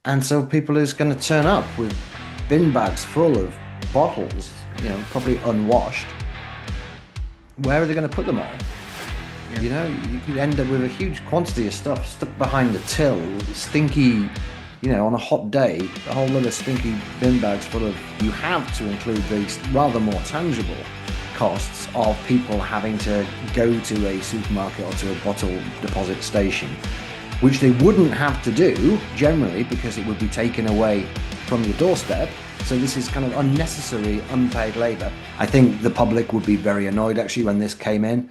And so people is going to turn up with bin bags full of bottles, probably unwashed. Where are they going to put them all? Yeah. You could end up with a huge quantity of stuff stuck behind the till, stinky, on a hot day, a whole lot of stinky bin bags full of. You have to include these rather more tangible costs of people having to go to a supermarket or to a bottle deposit station, which they wouldn't have to do generally because it would be taken away from your doorstep. So this is kind of unnecessary, unpaid labour. I think the public would be very annoyed actually when this came in.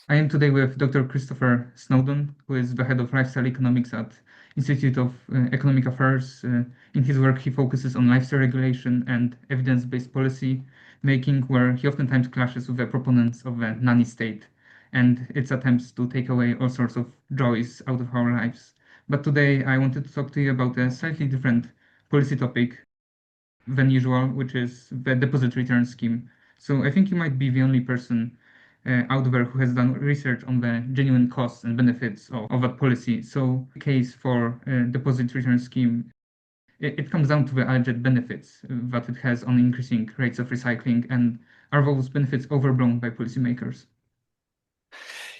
I am today with Dr. Christopher Snowdon, who is the head of lifestyle economics at Institute of Economic Affairs. In his work, he focuses on lifestyle regulation and evidence-based policy making, where he oftentimes clashes with the proponents of the nanny state and its attempts to take away all sorts of joys out of our lives. But today, I wanted to talk to you about a slightly different policy topic than usual, which is the deposit return scheme. So I think you might be the only person out there who has done research on the genuine costs and benefits of that policy. So the case for deposit return scheme, it comes down to the alleged benefits that it has on increasing rates of recycling, and are those benefits overblown by policymakers?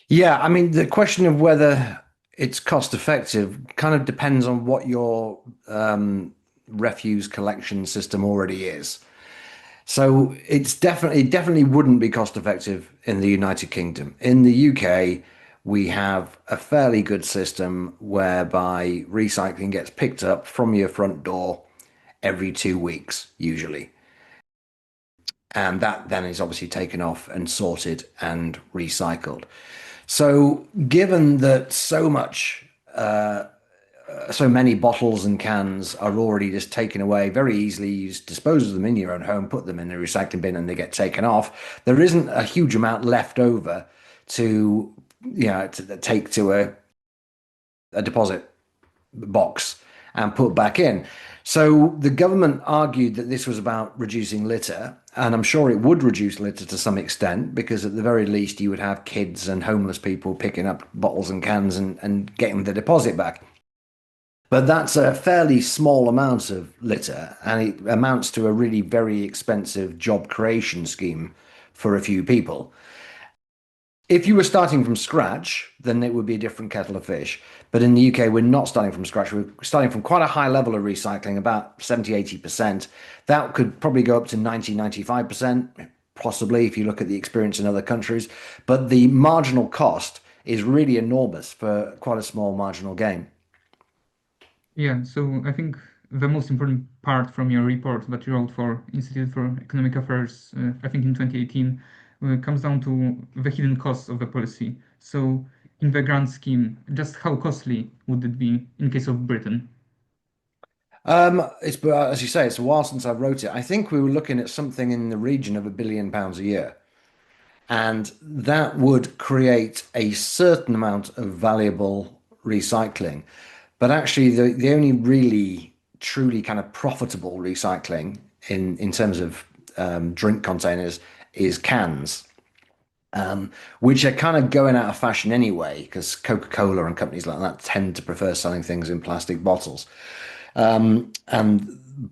Yeah, I mean, the question of whether it's cost effective kind of depends on what your refuse collection system already is. So it definitely wouldn't be cost effective in the United Kingdom. In the UK, we have a fairly good system whereby recycling gets picked up from your front door every 2 weeks, usually. And that then is obviously taken off and sorted and recycled. So, given that so many bottles and cans are already just taken away very easily, you just dispose of them in your own home, put them in the recycling bin, and they get taken off. There isn't a huge amount left over to, to take to a deposit box and put back in. So the government argued that this was about reducing litter, and I'm sure it would reduce litter to some extent because at the very least you would have kids and homeless people picking up bottles and cans and getting the deposit back. But that's a fairly small amount of litter, and it amounts to a really very expensive job creation scheme for a few people. If you were starting from scratch, then it would be a different kettle of fish. But in the UK, we're not starting from scratch. We're starting from quite a high level of recycling, about 70, 80%. That could probably go up to 90, 95%, possibly if you look at the experience in other countries. But the marginal cost is really enormous for quite a small marginal gain. Yeah, so I think the most important part from your report that you wrote for Institute for Economic Affairs, I think in 2018, comes down to the hidden costs of the policy. So, in the grand scheme, just how costly would it be in case of Britain? It's as you say, it's a while since I wrote it. I think we were looking at something in the region of £1 billion a year, and that would create a certain amount of valuable recycling. But actually, the only really truly kind of profitable recycling in terms of drink containers is cans, which are kind of going out of fashion anyway, because Coca-Cola and companies like that tend to prefer selling things in plastic bottles. And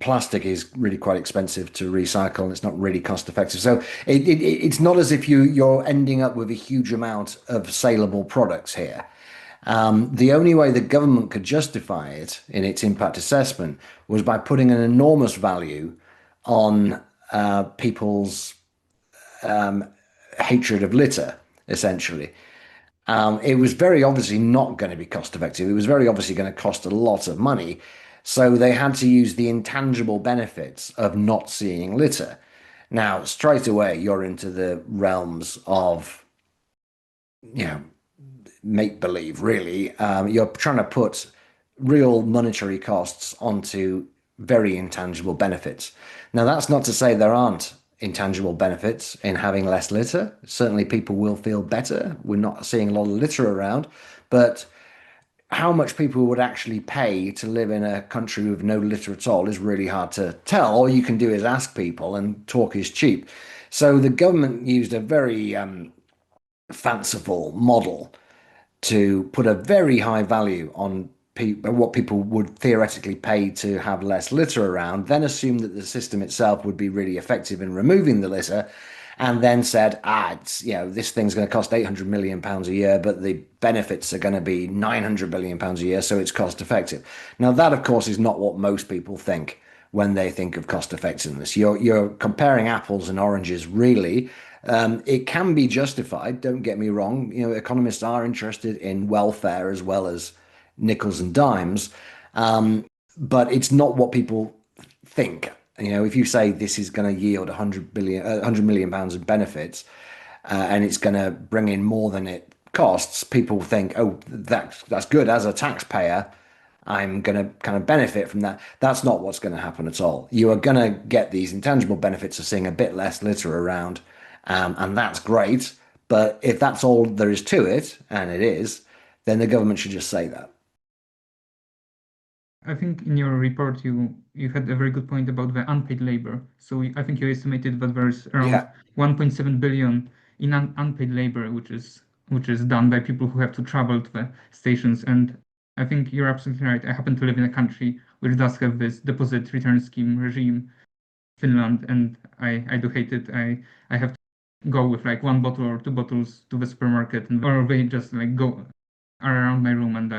plastic is really quite expensive to recycle and it's not really cost effective. So it's not as if you're ending up with a huge amount of saleable products here. The only way the government could justify it in its impact assessment was by putting an enormous value on people's hatred of litter, essentially. It was very obviously not going to be cost effective. It was very obviously going to cost a lot of money. So they had to use the intangible benefits of not seeing litter. Now, straight away, you're into the realms of, you know, make believe, really. You're trying to put real monetary costs onto very intangible benefits. Now, that's not to say there aren't intangible benefits in having less litter. Certainly, people will feel better. We're not seeing a lot of litter around, but how much people would actually pay to live in a country with no litter at all is really hard to tell. All you can do is ask people, and talk is cheap. So the government used a very fanciful model to put a very high value on what people would theoretically pay to have less litter around, then assumed that the system itself would be really effective in removing the litter, and then said, it's, this thing's going to cost 800 million pounds a year, but the benefits are going to be 900 billion pounds a year, so it's cost effective. Now, that, of course, is not what most people think when they think of cost effectiveness. You're comparing apples and oranges, really. It can be justified, don't get me wrong. Economists are interested in welfare as well as nickels and dimes, but it's not what people think. If you say this is going to yield 100 million pounds of benefits, and it's going to bring in more than it costs, people think, oh, that's good. As a taxpayer, I'm going to kind of benefit from that. That's not what's going to happen at all. You are going to get these intangible benefits of seeing a bit less litter around, and that's great. But if that's all there is to it, and it is, then the government should just say that. I think in your report you had a very good point about the unpaid labor. So I think you estimated that there's around Yeah. 1.7 billion in unpaid labor, which is done by people who have to travel to the stations. And I think you're absolutely right. I happen to live in a country which does have this deposit return scheme regime, Finland, and I do hate it. I have to go with like one bottle or two bottles to the supermarket, and or they just like go around my room, and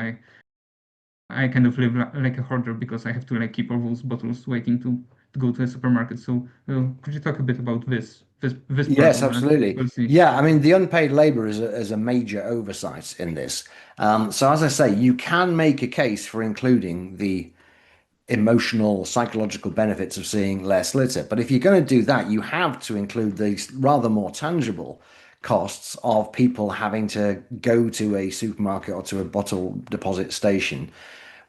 I kind of live like a hoarder because I have to like keep all those bottles waiting to go to the supermarket. So could you talk a bit about this part Yes, of the absolutely. policy? Yeah, I mean, the unpaid labor is a major oversight in this. So, as I say, you can make a case for including the emotional, psychological benefits of seeing less litter. But if you're going to do that, you have to include these rather more tangible costs of people having to go to a supermarket or to a bottle deposit station,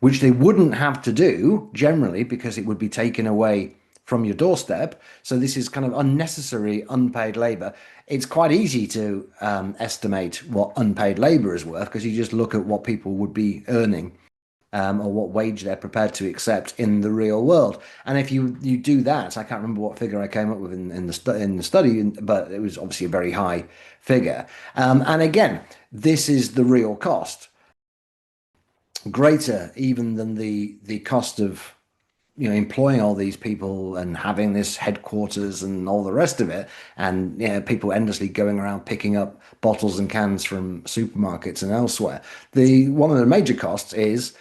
which they wouldn't have to do generally because it would be taken away from your doorstep. So this is kind of unnecessary unpaid labor. It's quite easy to estimate what unpaid labor is worth because you just look at what people would be earning, or what wage they're prepared to accept in the real world. And if you do that, I can't remember what figure I came up with in the study, but it was obviously a very high figure. And again, this is the real cost, greater even than the cost of employing all these people and having this headquarters and all the rest of it, and people endlessly going around picking up bottles and cans from supermarkets and elsewhere. The one of the major costs is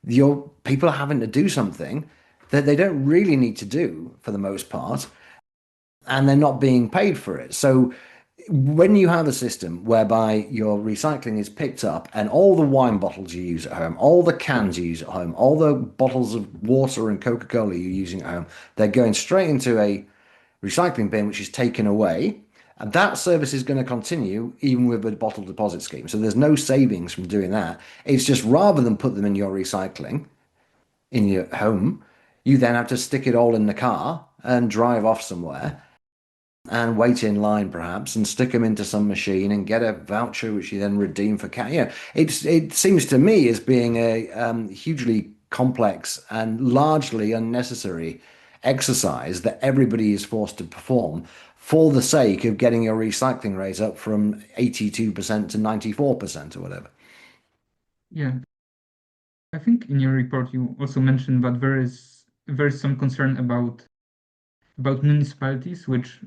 your people are having to do something that they don't really need to do for the most part, and they're not being paid for it. So when you have a system whereby your recycling is picked up and all the wine bottles you use at home, all the cans you use at home, all the bottles of water and Coca-Cola you're using at home, they're going straight into a recycling bin, which is taken away. And that service is going to continue even with a bottle deposit scheme. So there's no savings from doing that. It's just rather than put them in your recycling in your home, you then have to stick it all in the car and drive off somewhere and wait in line perhaps and stick them into some machine and get a voucher which you then redeem for cash. It seems to me as being a hugely complex and largely unnecessary exercise that everybody is forced to perform for the sake of getting your recycling rate up from 82% to 94% or whatever. Yeah, I think in your report you also mentioned that there is some concern about municipalities which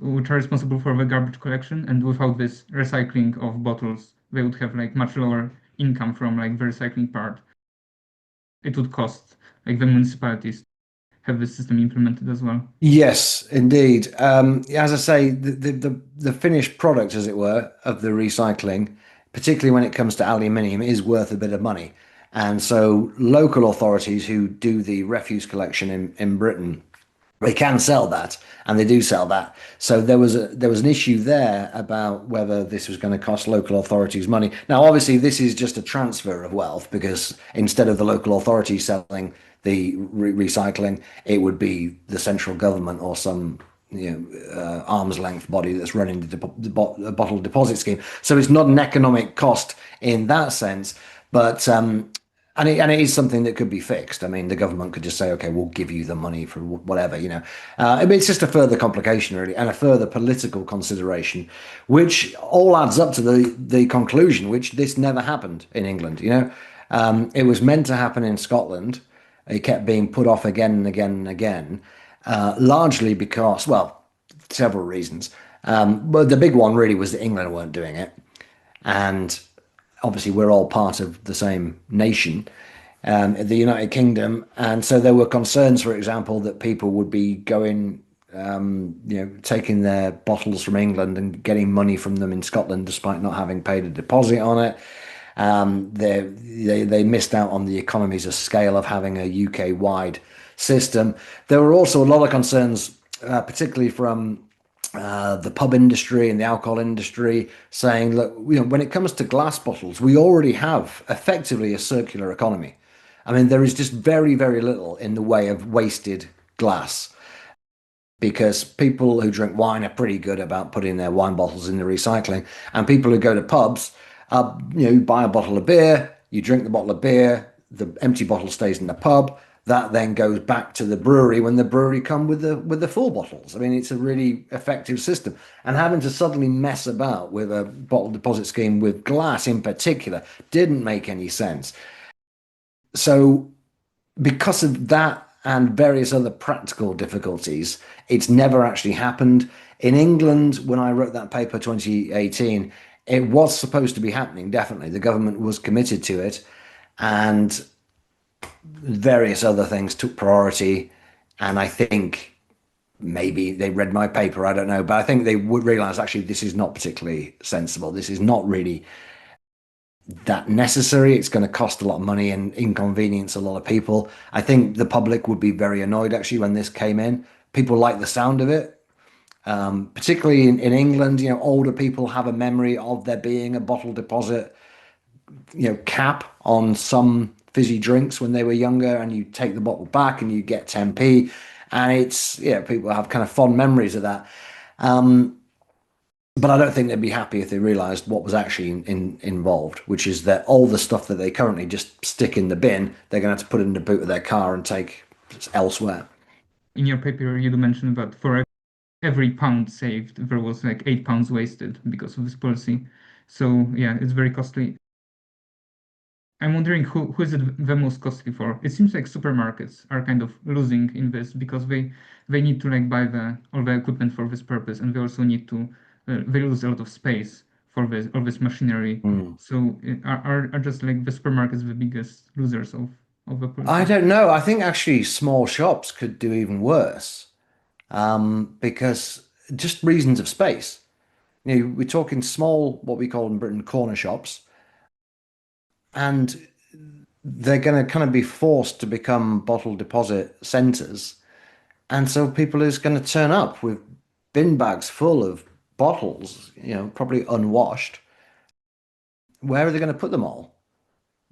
are responsible for the garbage collection, and without this recycling of bottles, they would have like much lower income from like the recycling part. It would cost like the municipalities have this system implemented as well. Yes, indeed. As I say, the finished product, as it were, of the recycling, particularly when it comes to aluminium, is worth a bit of money. And so local authorities who do the refuse collection in Britain, they can sell that, and they do sell that. So there was an issue there about whether this was going to cost local authorities money. Now, obviously, this is just a transfer of wealth because instead of the local authorities selling the recycling, it would be the central government or some arm's length body that's running the bottle deposit scheme. So it's not an economic cost in that sense, but and it is something that could be fixed. I mean, the government could just say, okay, we'll give you the money for whatever, you know. I mean, it's just a further complication, really, and a further political consideration, which all adds up to the conclusion, which this never happened in England, you know. It was meant to happen in Scotland. It kept being put off again and again and again, largely because, well, several reasons. But the big one really was that England weren't doing it. And obviously we're all part of the same nation, the United Kingdom, and so there were concerns, for example, that people would be going, taking their bottles from England and getting money from them in Scotland, despite not having paid a deposit on it. They missed out on the economies of scale of having a UK wide system. There were also a lot of concerns, particularly from the pub industry and the alcohol industry, saying, look, you know, when it comes to glass bottles, we already have effectively a circular economy. I mean, there is just very, very little in the way of wasted glass because people who drink wine are pretty good about putting their wine bottles in the recycling, and people who go to pubs, you buy a bottle of beer, you drink the bottle of beer, the empty bottle stays in the pub. That then goes back to the brewery when the brewery come with the full bottles. I mean, it's a really effective system. And having to suddenly mess about with a bottle deposit scheme with glass in particular didn't make any sense. So because of that and various other practical difficulties, it's never actually happened. In England, when I wrote that paper 2018, it was supposed to be happening, definitely. The government was committed to it, and various other things took priority. And I think maybe they read my paper, I don't know, but I think they would realize actually this is not particularly sensible. This is not really that necessary. It's going to cost a lot of money and inconvenience a lot of people. I think the public would be very annoyed actually when this came in. People like the sound of it, particularly in England. You know, older people have a memory of there being a bottle deposit, you know, cap on some fizzy drinks when they were younger, and you take the bottle back and you get 10p. And it's, yeah, people have kind of fond memories of that. Um, but I don't think they'd be happy if they realized what was actually involved, which is that all the stuff that they currently just stick in the bin, they're going to have to put in the boot of their car and take elsewhere. In your paper, you do mention that for every pound saved, there was like 8 pounds wasted because of this policy. So yeah, it's very costly. I'm wondering who is it the most costly for? It seems like supermarkets are kind of losing in this because they need to like buy the all the equipment for this purpose, and they also need to they lose a lot of space for this all this machinery. Mm. So are just like the supermarkets the biggest losers of the I policy? don't know. I think actually small shops could do even worse, because just reasons of space. You know, we're talking small, what we call in Britain, corner shops, and they're going to kind of be forced to become bottle deposit centers. And so people is going to turn up with bin bags full of bottles, you know, probably unwashed. Where are they going to put them all?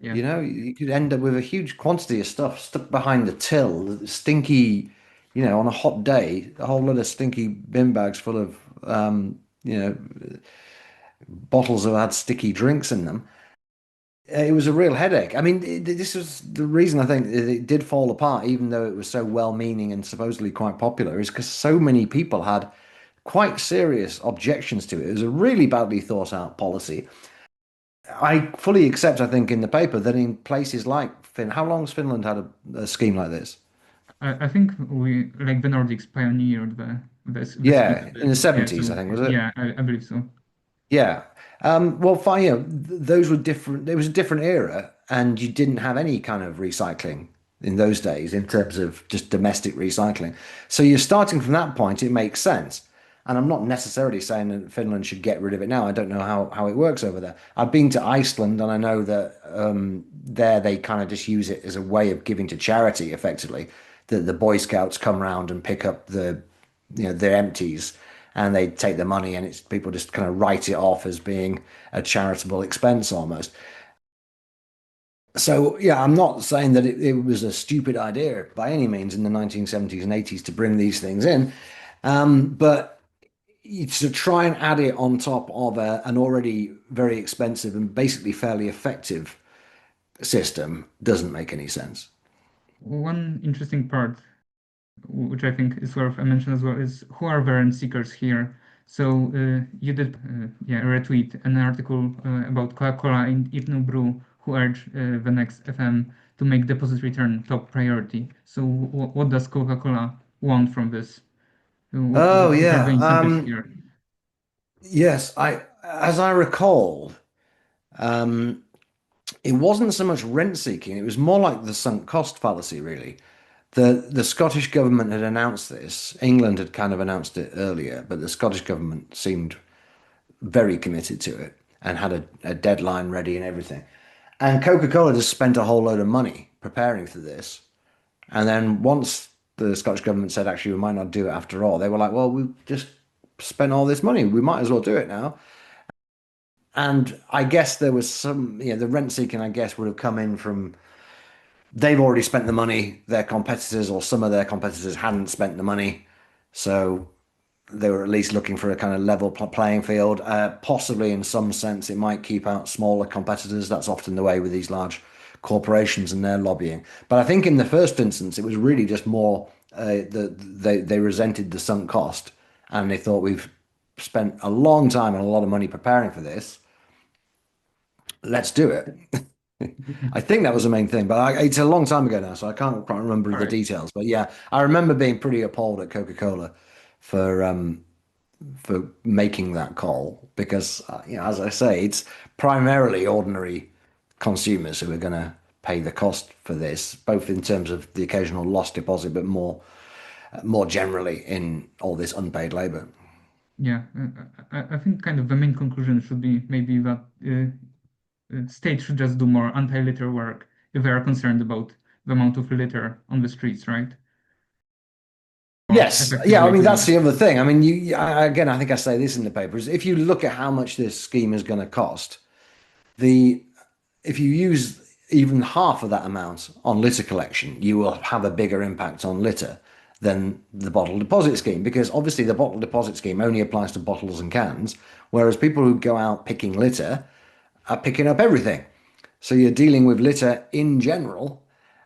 Yeah. You know, you could end up with a huge quantity of stuff stuck behind the till, stinky, you know, on a hot day, a whole lot of stinky bin bags full of, bottles that had sticky drinks in them. It was a real headache. I mean, this was the reason I think it did fall apart, even though it was so well-meaning and supposedly quite popular, is because so many people had quite serious objections to it. It was a really badly thought out policy. I fully accept, I think, in the paper that in places like how long has Finland had a scheme like this? I think we like the Nordics pioneered the scheme. Yeah, in the Yeah, 70s, I so think, was it? yeah, I believe so. Yeah. Well, fine, you know, those were different. It was a different era, and you didn't have any kind of recycling in those days in terms of just domestic recycling. So you're starting from that point, it makes sense. And I'm not necessarily saying that Finland should get rid of it now. I don't know how it works over there. I've been to Iceland, and I know that there they kind of just use it as a way of giving to charity, effectively. The Boy Scouts come round and pick up their empties, and they take the money, and it's people just kind of write it off as being a charitable expense almost. So yeah, I'm not saying that it was a stupid idea by any means in the 1970s and 80s to bring these things in, but to try and add it on top of an already very expensive and basically fairly effective system doesn't make any sense. One interesting part, which I think is worth a mention as well, is who are the rent seekers here. So you did, retweet an article about Coca-Cola and Ibn Brew, who urge the next FM to make deposit return top priority. So what does Coca-Cola want from this? Oh What are the yeah. incentives here? Yes, as I recall, um, it wasn't so much rent seeking, it was more like the sunk cost fallacy, really. The Scottish government had announced this. England had kind of announced it earlier, but the Scottish government seemed very committed to it and had a deadline ready and everything. And Coca-Cola just spent a whole load of money preparing for this. And then once the Scottish government said, actually, we might not do it after all, they were like, well, we've just spent all this money. We might as well do it now. And I guess there was some, the rent seeking, I guess, would have come in from they've already spent the money, their competitors or some of their competitors hadn't spent the money. So they were at least looking for a kind of level playing field. Possibly in some sense, it might keep out smaller competitors. That's often the way with these large corporations and their lobbying. But I think in the first instance, it was really just more they resented the sunk cost and they thought we've spent a long time and a lot of money preparing for this. Let's do it. I think that was the main thing, but it's a long time ago now, so I can't quite remember All the right. details. But yeah, I remember being pretty appalled at Coca-Cola for making that call because as I say, it's primarily ordinary consumers who are going to pay the cost for this, both in terms of the occasional lost deposit, but more generally in all this unpaid labor. Yeah, I think kind of the main conclusion should be maybe that states should just do more anti-litter work if they are concerned about the amount of litter on the streets, right? More Yes, effective yeah. I way mean, to do that's it. the other thing. I mean, again, I think I say this in the papers. If you look at how much this scheme is going to cost, the if you use even half of that amount on litter collection, you will have a bigger impact on litter than the bottle deposit scheme because obviously the bottle deposit scheme only applies to bottles and cans, whereas people who go out picking litter are picking up everything. So you're dealing with litter in general,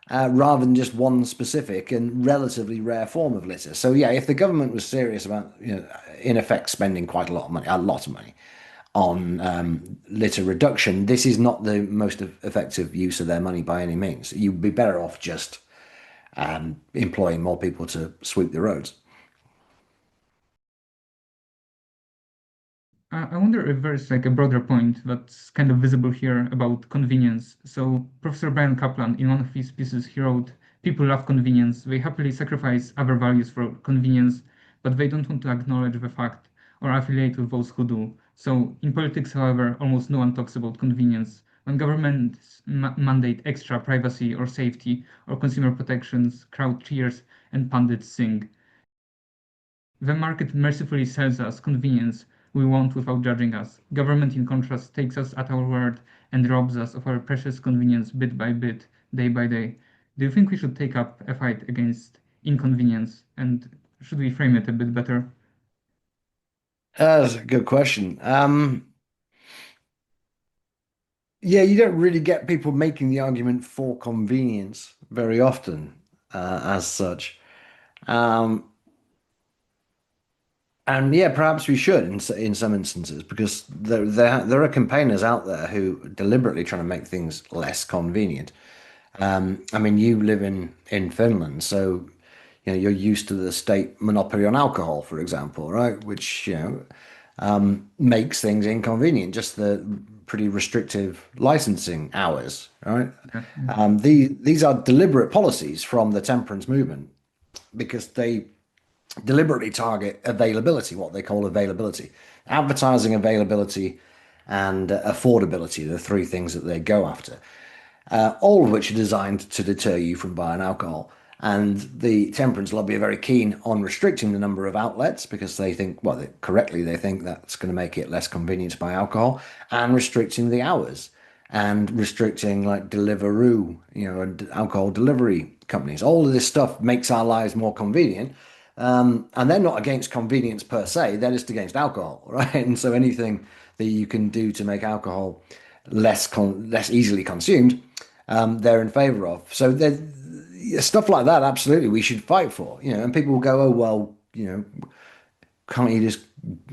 rather than just one specific and relatively rare form of litter. So yeah, if the government was serious about, in effect, spending quite a lot of money on litter reduction, this is not the most effective use of their money by any means. You'd be better off just employing more people to sweep the roads. I wonder if there's like a broader point that's kind of visible here about convenience. So Professor Brian Kaplan, in one of his pieces, he wrote, "People love convenience. They happily sacrifice other values for convenience, but they don't want to acknowledge the fact or affiliate with those who do." So in politics, however, almost no one talks about convenience. When governments mandate extra privacy or safety or consumer protections, crowd cheers and pundits sing. The market mercifully sells us convenience we want without judging us. Government, in contrast, takes us at our word and robs us of our precious convenience bit by bit, day by day. Do you think we should take up a fight against inconvenience? And should we frame it a bit better? That's a good question. Yeah, you don't really get people making the argument for convenience very often, as such. Um, And yeah, perhaps we should in some instances because there are campaigners out there who are deliberately trying to make things less convenient. I mean, you live in Finland, so you're used to the state monopoly on alcohol, for example, right? Which makes things inconvenient. Just the pretty restrictive licensing hours, right? Yeah, yeah. These are deliberate policies from the temperance movement because they deliberately target availability, what they call availability, advertising availability, and affordability, the three things that they go after, all of which are designed to deter you from buying alcohol. And the temperance lobby are very keen on restricting the number of outlets because they think, well, correctly, they think that's going to make it less convenient to buy alcohol, and restricting the hours and restricting like Deliveroo, and alcohol delivery companies. All of this stuff makes our lives more convenient. And they're not against convenience per se, they're just against alcohol, right? And so anything that you can do to make alcohol less easily consumed they're in favor of. So stuff like that, absolutely, we should fight for. And people will go, oh well, can't you just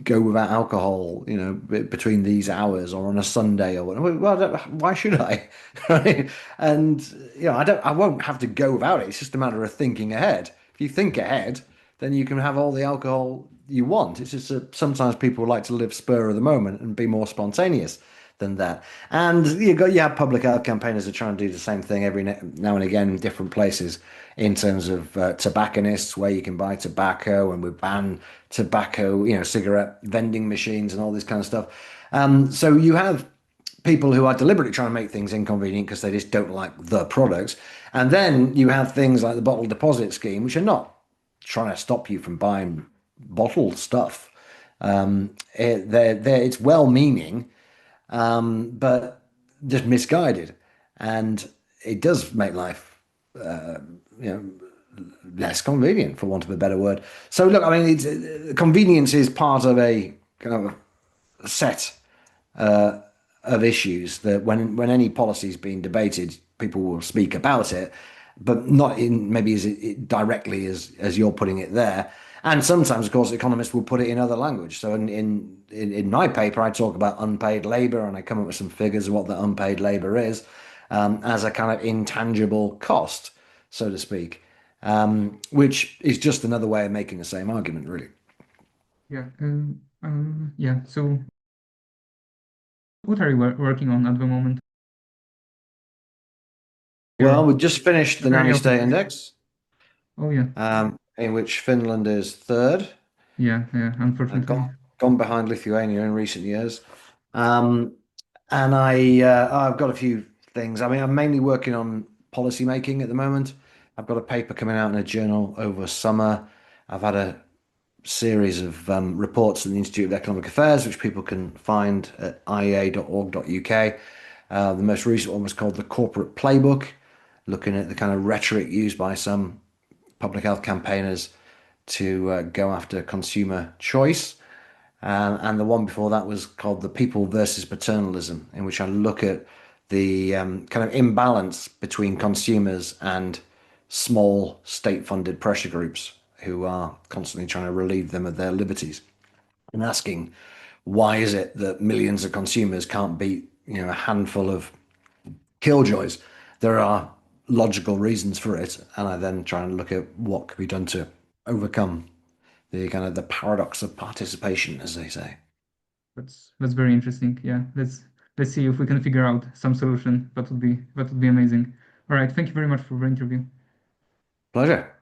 go without alcohol, between these hours or on a Sunday or whatever? Well, why should I? Right? And I won't have to go without it. It's just a matter of thinking ahead. If you think ahead, then you can have all the alcohol you want. It's just that sometimes people like to live spur of the moment and be more spontaneous than that. And you have public health campaigners that try and do the same thing every now and again in different places in terms of tobacconists, where you can buy tobacco, and we ban tobacco, cigarette vending machines and all this kind of stuff. So you have people who are deliberately trying to make things inconvenient because they just don't like the products. And then you have things like the bottle deposit scheme, which are not trying to stop you from buying bottled stuff. It's well-meaning, but just misguided. And it does make life, you know, less convenient, for want of a better word. So look, I mean, convenience is part of a kind of set of issues that when any policy is being debated, people will speak about it, but not in maybe as directly as you're putting it there. And sometimes, of course, economists will put it in other language. So in my paper, I talk about unpaid labor, and I come up with some figures of what the unpaid labor is, as a kind of intangible cost, so to speak, which is just another way of making the same argument, really. Yeah. Yeah. So, what are you working on at the moment? Well, You're we just finished the very nanny state optimistic. index, Oh yeah. in which Finland is third, Yeah. Yeah. gone Unfortunately. gone behind Lithuania in recent years. Um, and I've got a few things. I mean, I'm mainly working on policy making at the moment. I've got a paper coming out in a journal over summer. I've had a series of reports in the Institute of Economic Affairs, which people can find at iea.org.uk. The most recent one was called The Corporate Playbook, looking at the kind of rhetoric used by some public health campaigners to go after consumer choice. And the one before that was called The People versus Paternalism, in which I look at the kind of imbalance between consumers and small state-funded pressure groups who are constantly trying to relieve them of their liberties, and asking why is it that millions of consumers can't beat a handful of killjoys. There are logical reasons for it, and I then try and look at what could be done to overcome the kind of the paradox of participation, as they say. That's very interesting. Yeah. Let's see if we can figure out some solution. That would be amazing. All right. Thank you very much for the interview. Pleasure.